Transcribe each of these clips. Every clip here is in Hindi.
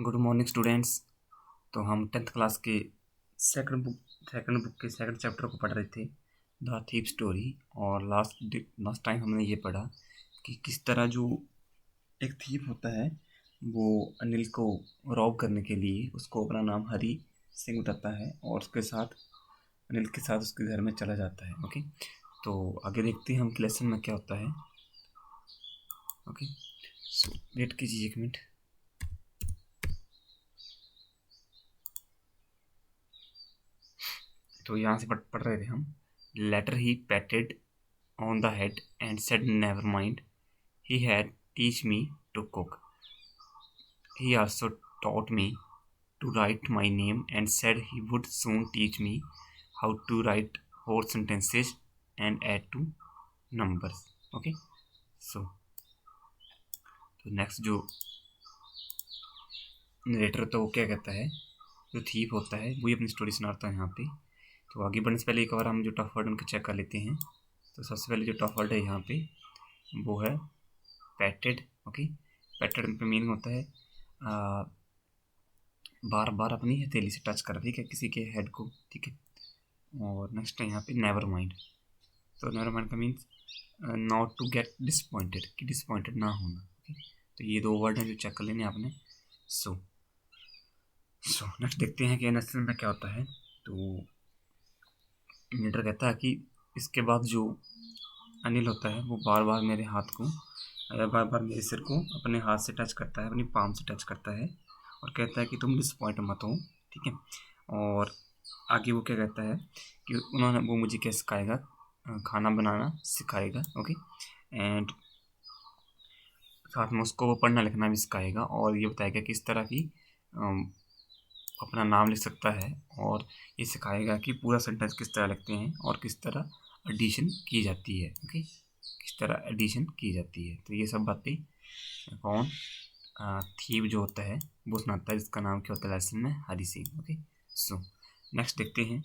Good morning students. तो हम 10th क्लास के सेकंड बुक के सेकंड चैप्टर को पढ़ रहे थे, द थीप स्टोरी। और लास्ट टाइम हमने ये पढ़ा कि किस तरह जो एक थीप होता है वो अनिल को रॉब करने के लिए उसको अपना नाम हरी सिंह बताता है और उसके साथ अनिल के साथ उसके घर में चला जाता है। ओके, तो आगे देखते हैं हम कि लेसन में क्या होता है। ओके, सो वेट कीजिए एक मिनट। तो यहाँ से पढ़ रहे थे हम। Later he patted on the head and said never mind, he had teach me to cook, he also taught me to write my name and said he would soon teach me how to write whole sentences and add to numbers. Okay, so तो नेक्स्ट जो नरेटर तो वो क्या कहता है, जो थीप होता है वही अपनी स्टोरी सुनाता है यहाँ पे। तो आगे बढ़ने से पहले एक बार हम जो टफ वर्ड उनके चेक कर लेते हैं। तो सबसे पहले जो टफ वर्ड है यहाँ पे वो है पैटेड। ओके, पैटेड पे मीनिंग होता है बार बार अपनी हथेली से टच कर, ठीक है, किसी के हेड को, ठीक है। और नेक्स्ट है यहाँ पे नेवर माइंड। तो नेवर माइंड का means not to get disappointed, कि डिसपॉइंटेड ना होना। ओके, तो ये दो वर्ड हैं जो चेक कर लेने आपने। सो नेक्स्ट देखते हैं कि एनएसएल में क्या होता है। तो मीटर कहता है कि इसके बाद जो अनिल होता है वो बार बार मेरे हाथ को या बार बार मेरे सिर को अपने हाथ से टच करता है, अपनी पाम से टच करता है और कहता है कि तुम डिसपॉइंट मत हो, ठीक है। और आगे वो क्या कहता है कि वो मुझे क्या सिखाएगा, खाना बनाना सिखाएगा। ओके, एंड साथ में उसको वो पढ़ना लिखना भी सिखाएगा और ये बताएगा कि इस तरह की अपना नाम लिख सकता है और ये सिखाएगा कि पूरा सेंटेंस किस तरह लिखते हैं और किस तरह एडिशन की जाती है। ओके, किस तरह एडिशन की जाती है। तो ये सब बातें कौन थीप जो होता है वो सुनाता है, जिसका नाम क्या होता है लेसन में, Hari Singh. Okay, so next देखते हैं।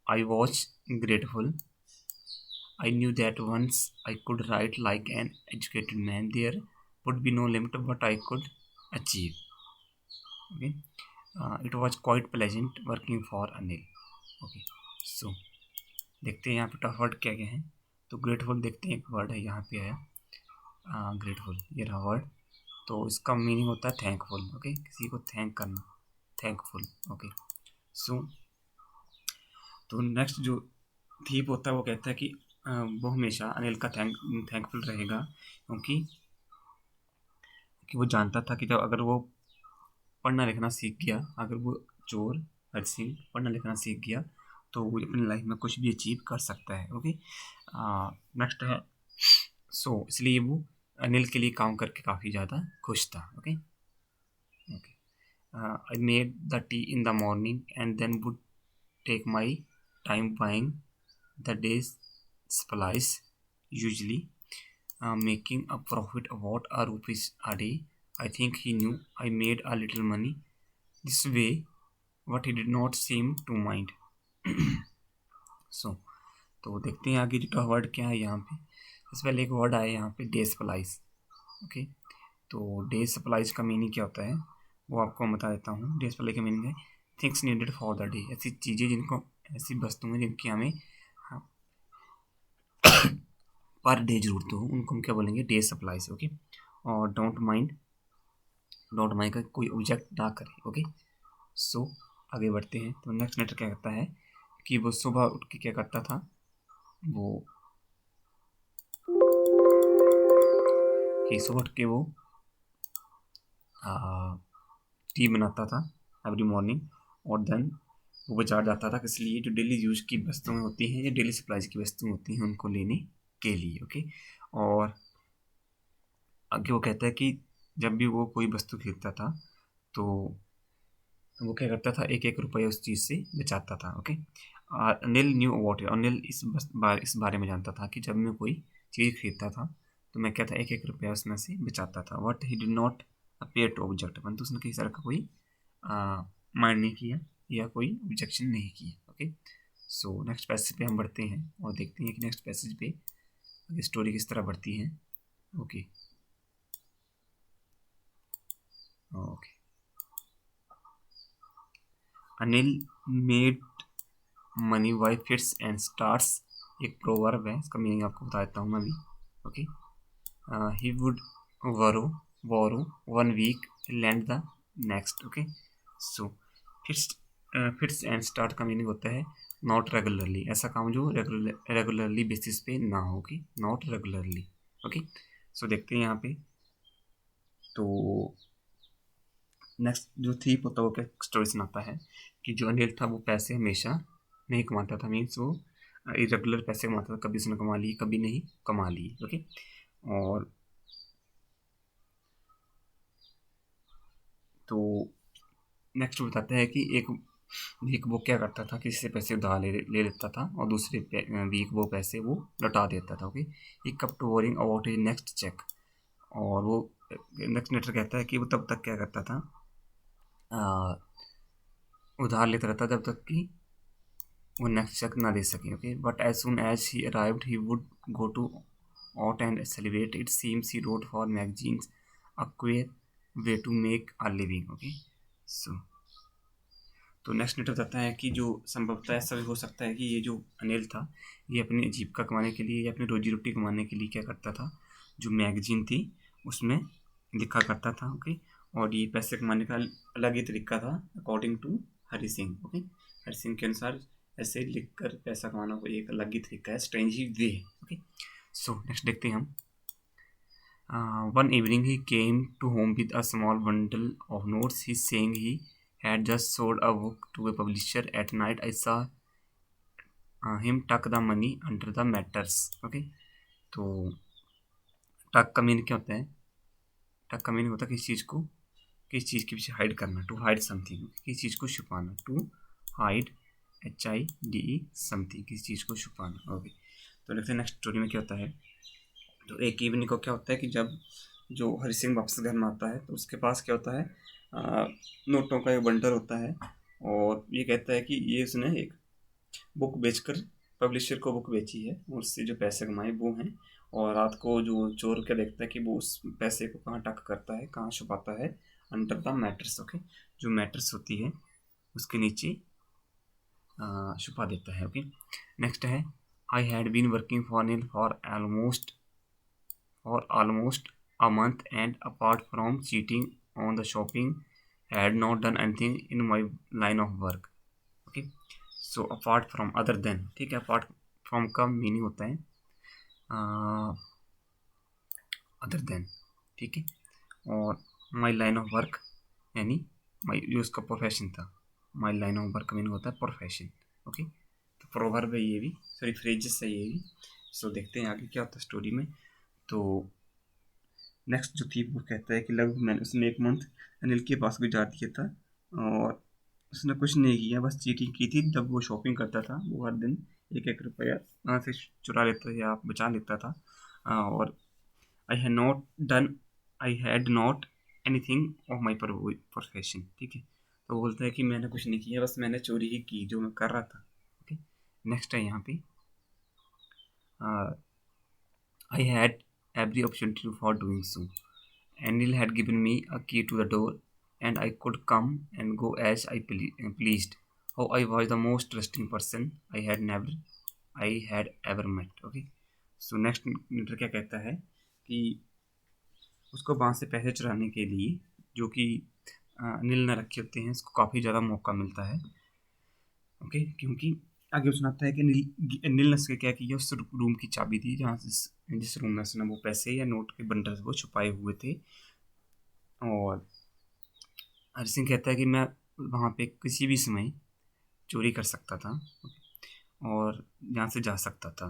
I was grateful, I knew that once I could write like an educated man, there would be no limit of what I could achieve. Okay, it was quite pleasant working for Anil. Okay, so देखते हैं यहाँ पे टफ वर्ड क्या क्या है। तो ग्रेटफुल देखते हैं, एक वर्ड है यहाँ पे है ग्रेटफुल, ये रहा वर्ड। तो इसका मीनिंग होता है थैंकफुल। ओके, किसी को थैंक करना, थैंकफुल। ओके, सो तो नेक्स्ट जो थीप होता है वो कहता है कि वो हमेशा अनिल का थैंकफुल रहेगा, क्योंकि वो जानता था कि जब अगर वो पढ़ना लिखना सीख गया, अगर वो चोर हरि सिंह पढ़ना लिखना सीख गया तो वो अपनी लाइफ में कुछ भी अचीव कर सकता है। ओके, नेक्स्ट है सो इसलिए वो अनिल के लिए काम करके काफ़ी ज़्यादा खुश था। Okay okay, I made the tea in the morning and then would take my time buying the day's supplies, usually making a profit of about ₹1 a day. I think he knew I made a little money this way, but he did not seem to mind. So तो देखते हैं आगे जो वर्ड क्या है यहाँ पे। सबसे पहले एक वर्ड आया यहाँ पे डे सप्लाइज। ओके, तो डे सप्लाइज का मीनिंग क्या होता है वो आपको बता देता हूँ। डे सप्लाई का मीनिंग है things needed for the day, ऐसी चीज़ें जिनको, ऐसी वस्तुएं जिनकी हमें पर डे जरूरत हो, उनको हम क्या बोलेंगे, डे सप्लाईज। ओके, और डोंट माइंड का कोई ऑब्जेक्ट ना करे। ओके, सो आगे बढ़ते हैं। तो नेक्स्ट लेटर क्या कहता है कि वो सुबह उठ के क्या करता था, वो सुबह उठ के वो टी बनाता था एवरी मॉर्निंग और देन वो बाजार जाता था, इसलिए जो डेली यूज की वस्तुएं होती हैं या डेली सप्लाईज की वस्तुएं होती हैं उनको लेने के लिए। ओके, और आगे वो कहता है कि जब भी वो कोई वस्तु खरीदता था तो वो क्या करता था, एक एक रुपये उस चीज़ से बचाता था। Okay, Anil knew about it, Anil इस बारे में जानता था कि जब मैं कोई चीज़ खरीदता था तो मैं क्या था, एक एक रुपया उसमें से बचाता था। What he did not appear to object, परंतु उसने किसी तरह का कोई माइंड नहीं किया या कोई ऑब्जेक्शन नहीं किया। ओके, सो नेक्स्ट पैसेज पे हम बढ़ते हैं और देखते हैं कि नेक्स्ट पैसेज पे स्टोरी किस तरह बढ़ती है। Okay, okay. Anil made money by fits and starts, एक प्रोवर्ब है, इसका मीनिंग आपको बता देता हूँ मैं अभी। Okay, he would borrow borrow one week lend the next. Okay, so fits fits and start का मीनिंग होता है नॉट रेगुलरली, ऐसा काम जो रेगुलरली बेसिस पे ना हो, कि नॉट रेगुलरली। ओके, सो देखते हैं यहाँ पे। तो नेक्स्ट जो थीप होता है वो क्या स्टोरी सुनाता है कि जो अनिल था वो पैसे हमेशा नहीं कमाता था, मीन्स वो इरेगुलर पैसे कमाता था, कभी उसने कमा लिए कभी नहीं कमा लिए। ओके, और तो नेक्स्ट बताता है कि एक वीक वो क्या करता था, किसी से पैसे उधार ले लेता था और दूसरे वीक वो पैसे वो लौटा देता था। Okay, he kept worrying about his next cheque, और वो नेक्स्ट लेटर कहता है कि वो तब तक क्या करता था, उधार लेता रहता जब तक कि वो नेक्स्ट चेक ना दे सके। Okay, but as soon as he arrived he would go to out and celebrate, it seems he rode for magazines a queer way to make a living. Okay, so तो नेक्स्ट लेटर बताता है कि जो संभवतः ऐसा भी हो सकता है कि ये जो अनिल था ये अपनी जीविका कमाने के लिए या अपनी रोजी रोटी कमाने के लिए क्या करता था, जो मैगजीन थी उसमें लिखा करता था। ओके, और ये पैसे कमाने का अलग ही तरीका था according to Hari Singh. Okay, Hari Singh के अनुसार ऐसे लिख कर पैसा कमाना कोई एक अलग ही तरीका है, स्ट्रेंज ही वे है। ओके, सो नेक्स्ट देखते हैं हम। One evening he came to home with a small bundle of notes. He saying he had just sold a book to a publisher. At night I saw him tuck the money under the mattress. Okay, तो टक का मीनिंग क्या होता है? टक का मीनिंग होता है किसी चीज़ के पीछे हाइड करना, टू हाइड समथिंग, किसी चीज़ को छुपाना, टू हाइड HIDE समथिंग, किसी चीज़ को छुपाना। ओके, तो देखते हैं नेक्स्ट स्टोरी में क्या होता है। तो एक इवनिंग को क्या होता है कि जब जो हरि सिंह वापस घर में आता है तो उसके पास क्या होता है, नोटों का एक बंडल होता है, और ये कहता है कि ये उसने एक बुक बेचकर पब्लिशर को बुक बेची है और उससे जो पैसे कमाए वो हैं। और रात को जो चोर क्या देखता है कि वो उस पैसे को कहाँ टक करता है, कहाँ छुपाता है, अंडर द मैट्रेस। ओके, जो मैट्रेस होती है उसके नीचे छुपा देता है। ओके, नेक्स्ट है I had been working for Anil for almost a month, and apart from cheating on the shopping, had not done anything in my line of work. Okay, so apart from, other than, ठीक है, apart from का मीनिंग होता है अदर देन, ठीक है, और माई लाइन ऑफ वर्क यानी माई जो उसका प्रोफेशन था, माई लाइन ऑफ वर्क मीनिंग होता है प्रोफेशन। ओके, तो प्रोवर्ब है ये भी, सॉरी फ्रेजेस है ये भी। सो देखते हैं आगे क्या होता है स्टोरी में। तो नेक्स्ट जो थी वो कहता है कि लगभग मैंने उसने एक मंथ अनिल के पास गुजार दिया था और उसने कुछ नहीं किया, बस चीटिंग की थी। जब वो शॉपिंग करता था वो हर दिन एक एक रुपया वहाँ से चुरा लेता था या बचा लेता था। और I had not done I had not anything of my profession, ठीक है, तो वो बोलता है कि मैंने कुछ नहीं किया, बस मैंने चोरी ही की जो मैं कर रहा था। ओके, नेक्स्ट है यहाँ पे I had every opportunity for doing so. Anil had given me a key to the door, and I could come and go as I pleased. How I was the most trusting person I had ever met. Okay, so next matter क्या कहता है कि उसको वहाँ से पैसे चुराने के लिए जो कि अनिल ने रखे होते हैं उसको काफ़ी ज़्यादा मौका मिलता है। ओके, क्योंकि आगे सुनाता है कि नील ने उसके क्या किया, उस रूम की चाबी दी जहाँ जिस रूम में उसने वो पैसे या नोट के बंडल वो छुपाए हुए थे। और हरि सिंह कहता है कि मैं वहाँ पे किसी भी समय चोरी कर सकता था और यहाँ से जा सकता था।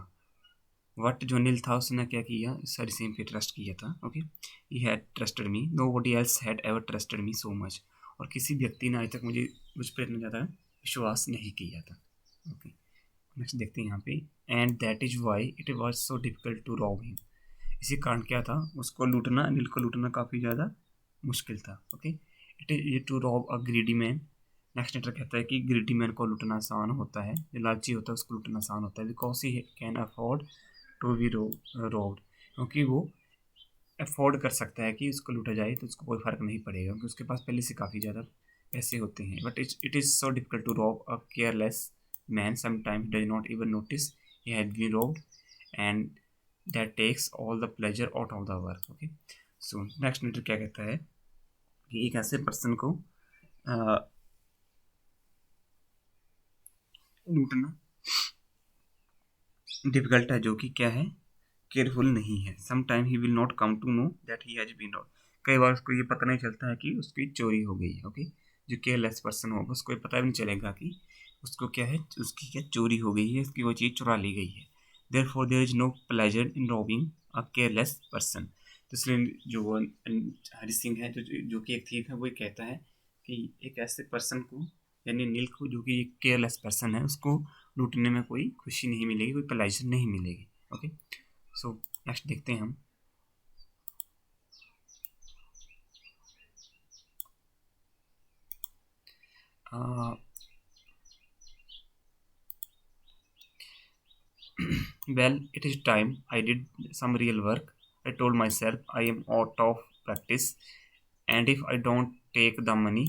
वट जो नील था उसने क्या किया, हरि सिंह पे ट्रस्ट किया था। Okay, he had trusted me, nobody else had ever trusted me so much, और किसी व्यक्ति ने आज तक मुझ पर इतना ज़्यादा विश्वास नहीं किया था। ओके, नेक्स्ट देखते हैं यहाँ पे, and that is why it was so difficult to rob him, इसी कारण क्या था उसको लूटना, अनिल को लूटना काफ़ी ज़्यादा मुश्किल था। Okay, it is to rob a greedy man. Next letter कहता है कि ग्रीडी मैन को लूटना आसान होता है, जो लालची होता है उसको लूटना आसान होता है, because he can afford to be robbed, क्योंकि वो अफोर्ड कर सकता है कि उसको लूटा जाए तो उसको कोई फ़र्क नहीं पड़ेगा क्योंकि उसके पास पहले से काफ़ी ज़्यादा पैसे होते हैं। But it is so difficult to rob a careless man, sometime he does not even notice he had been robbed and that takes all the pleasure out of the work. Okay, so next matter क्या कहता है कि एक ऐसे पर्सन को लूटना डिफिकल्ट है जो कि क्या है, केयरफुल नहीं है। Some time he will not come to know that he has been robbed, कई बार उसको ये पता नहीं चलता है कि उसकी चोरी हो गई है। ओके, जो केयरलेस पर्सन होगा उसको ये पता भी नहीं चलेगा कि उसको क्या है, उसकी क्या चोरी हो गई है, उसकी वो चीज़ चुरा ली गई है। Therefore there is no pleasure in robbing a careless person. तो इसलिए जो वो हरि सिंह है, जो कि एक थीफ है, वो ये कहता है कि एक ऐसे पर्सन को, यानी नील को, जो कि केयरलेस पर्सन है, उसको लूटने में कोई खुशी नहीं मिलेगी, कोई प्लेजर नहीं मिलेगी। ओके, सो नेक्स्ट देखते हैं हम। Well, it is time I did some real work. I told myself I am out of practice, and if I don't take the money,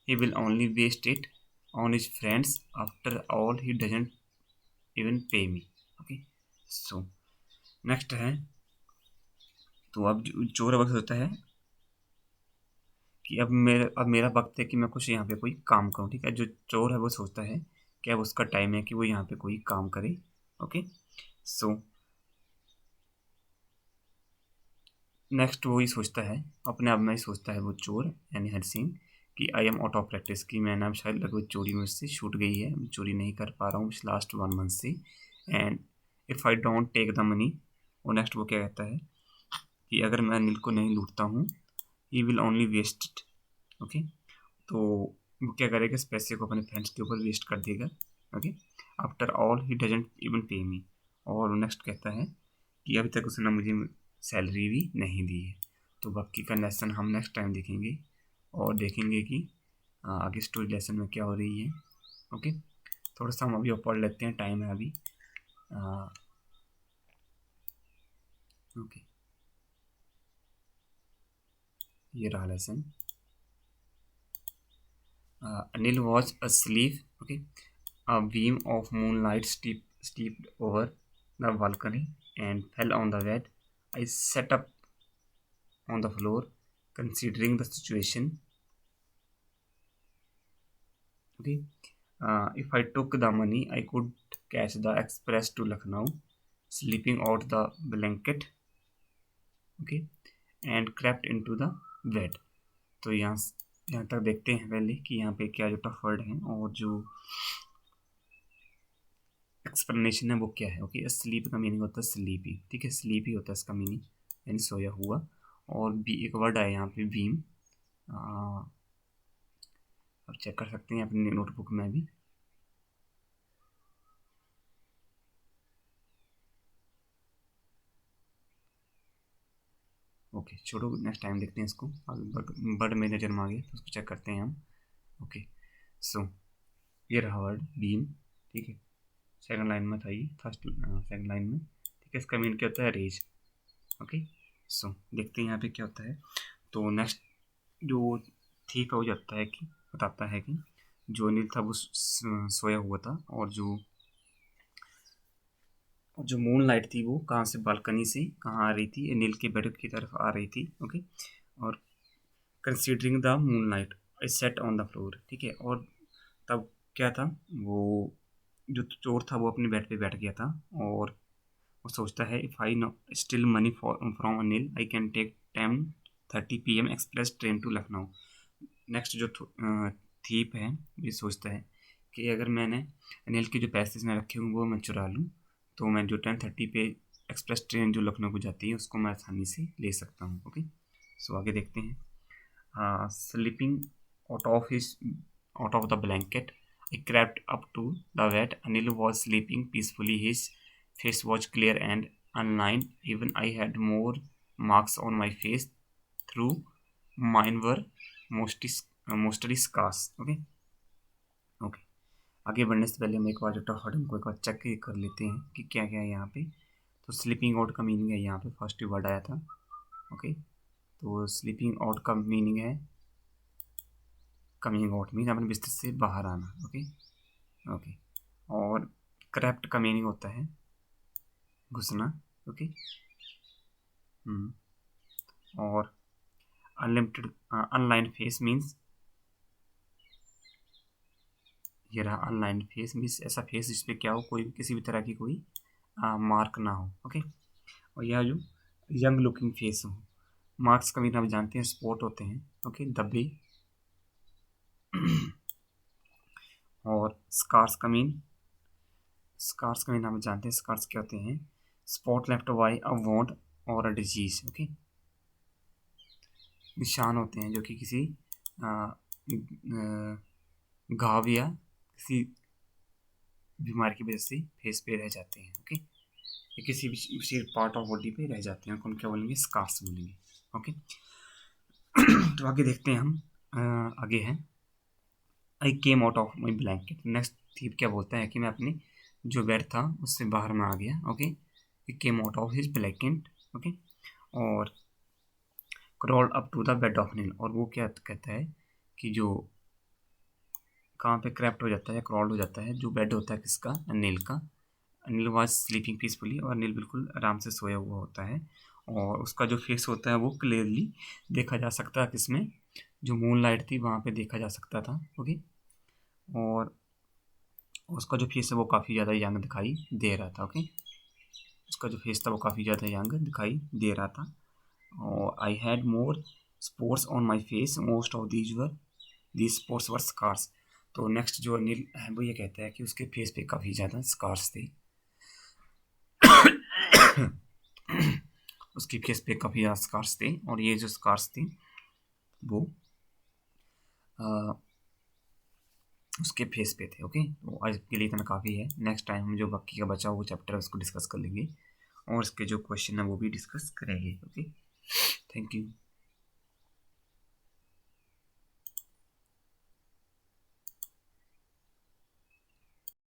he will only waste it on his friends. After all, he doesn't even pay me. Okay, so next है, तो अब चोर वक्त होता है कि अब मेरा वक्त है कि मैं कुछ यहाँ पे कोई काम करूँ। ठीक है, जो चोर है वो सोचता है कि अब उसका टाइम है कि वो यहाँ पे कोई काम करे। ओके, सो नेक्स्ट वो ही सोचता है, अपने आप में ही सोचता है वो चोर, यानी हरि सिंह, कि I am out of practice, कि मैंने अब शायद लगभग चोरी मुझसे छूट गई है, मैं चोरी नहीं कर पा रहा हूँ लास्ट 1 मंथ से। And if I don't take the money, और नेक्स्ट वो क्या कहता है कि अगर मैं अनिल को नहीं लूटता हूँ, he will only waste it. Okay, तो वो क्या करेगा, इस पैसे को अपने फ्रेंड्स के ऊपर वेस्ट कर देगा। Okay, after all he doesn't even पे मी, और नेक्स्ट कहता है कि अभी तक उसने मुझे सैलरी भी नहीं दी है। तो बाकी का लेसन हम नेक्स्ट टाइम देखेंगे, और देखेंगे कि आगे स्टोरी लेसन में क्या हो रही है। ओके, थोड़ा सा हम अभी और पढ़ लेते हैं, टाइम है अभी। ओके, ये रहा lesson. Anil was asleep. Okay, a beam of moonlight steeped over the balcony and fell on the bed. I sat up on the floor, considering the situation. Okay, if I took the money, I could catch the express to Lucknow, sleeping out the blanket. Okay, and crept into the bed. तो यहाँ तक देखते हैं पहले कि यहाँ पे क्या जो टफ वर्ड है और जो एक्सप्लेनेशन है वो क्या है। ओके, स्लीप का मीनिंग होता है स्लीपी। ठीक है, स्लीपी होता है इसका मीनिंग, यानी सोया हुआ। और भी एक वर्ड आया यहाँ पे बीम, अब चेक कर सकते हैं अपनी नोटबुक में भी। ओके, छोड़ो, नेक्स्ट टाइम देखते हैं इसको। अब वर्ड में नजर में आ गया तो उसको चेक करते हैं हम। ओके, सो ये रहा वर्ड बीम। ठीक है, सेकंड लाइन में था ये, फर्स्ट सेकंड लाइन में। ठीक है, इसका मीनिंग क्या होता है, रेज। ओके, सो देखते हैं यहाँ पे क्या होता है। तो नेक्स्ट जो ठीक हो जाता है कि बताता है कि जो अनिल था वो सोया हुआ था, और जो मून लाइट थी वो कहाँ से, बालकनी से कहाँ आ रही थी, अनिल के बेड की तरफ आ रही थी। ओके, और considering the moon light I set on the floor. ठीक है, और तब क्या था, वो जो चोर था वो अपने बेड पे बैठ गया था, और वो सोचता है if I know still money from Anil I can take 10:30 PM express train to Lucknow. Next जो थीप है ये सोचता है कि अगर मैंने अनिल के जो पैसे इसमें रखे हुए वो मैं चुरा लूँ, तो मैं जो 10:30 पे एक्सप्रेस ट्रेन जो लखनऊ को जाती है उसको मैं आसानी से ले सकता हूँ। ओके, सो आगे देखते हैं। Sleeping out of his out of the blanket I crept up to the bed. Anil was sleeping peacefully. His face was clear and unlined. Even I had more marks on my face, through mine were mostly scars. Okay, okay, आगे बढ़ने से पहले हम एक बार जो टफ वर्ड को एक बार चेक कर लेते हैं कि क्या क्या है यहाँ पे। तो स्लीपिंग आउट का मीनिंग है यहाँ पे फर्स्ट वर्ड आया था। ओके। तो स्लीपिंग आउट का मीनिंग है कमिंग आउट, मीन अपने बिस्तर से बाहर आना। Okay okay. और क्रैप्ट का मीनिंग होता है घुसना। ओके। और अनलिमिटेड अनलाइन फेस मीन्स, ये रहा अनलाइन फेस मीन्स ऐसा फेस जिसपे क्या हो, कोई किसी भी तरह की कोई मार्क ना हो। ओके। और यह जो यंग लुकिंग फेस हो। मार्क्स का मीन आप जानते हैं स्पॉट होते हैं। ओके, धब्बे। और स्कार्स का मीन आप जानते हैं स्कार्स क्या होते हैं, स्पॉट लेफ्ट बाय अ वॉन्ड और अ डिजीज। ओके, निशान होते हैं जो कि किसी घाव या किसी बीमारी की वजह से फेस पे रह जाते हैं। ओके, या किसी भी पार्ट ऑफ बॉडी पे रह जाते हैं, उनको क्या बोलेंगे, स्कार्स बोलेंगे। ओके। तो आगे देखते हैं हम, आगे है I came out of my blanket. Next थीप क्या बोलता है कि मैं अपने जो बेड था उससे बाहर में आ गया। Okay, he came out of his blanket. Okay, और crawled up to the bed of Neil. और वो क्या कहता है कि जो कहाँ पे क्रैप्ट हो जाता है, क्रॉल्ड हो जाता है, जो बेड होता है किसका, नील का। अनिल वॉज स्लीपिंग पीसफुली, और अनिल बिल्कुल आराम से सोया हुआ होता है। और उसका जो फेस होता है वो क्लियरली देखा जा सकता है किसमें, जो मून लाइट थी वहाँ पे देखा जा सकता था। ओके, और उसका जो फेस है वो काफ़ी ज़्यादा यंग दिखाई दे रहा था। ओके, उसका जो फेस था वो काफ़ी ज़्यादा यंग दिखाई दे रहा था। और I had more spots on my face, most of these spots were scars. तो नेक्स्ट जो अनिल है वो ये कहता है कि उसके फेस पे काफ़ी ज़्यादा स्कार्स थे। उसकी फेस पे काफ़ी ज़्यादा स्कार्स थे, और ये जो स्कार्स थे वो उसके फेस पे थे। ओके, तो आज के लिए इतना काफ़ी है। नेक्स्ट टाइम हम जो बाकी का बचा हुआ चैप्टर है उसको डिस्कस कर लेंगे, और इसके जो क्वेश्चन है वो भी डिस्कस करेंगे। Okay, thank you.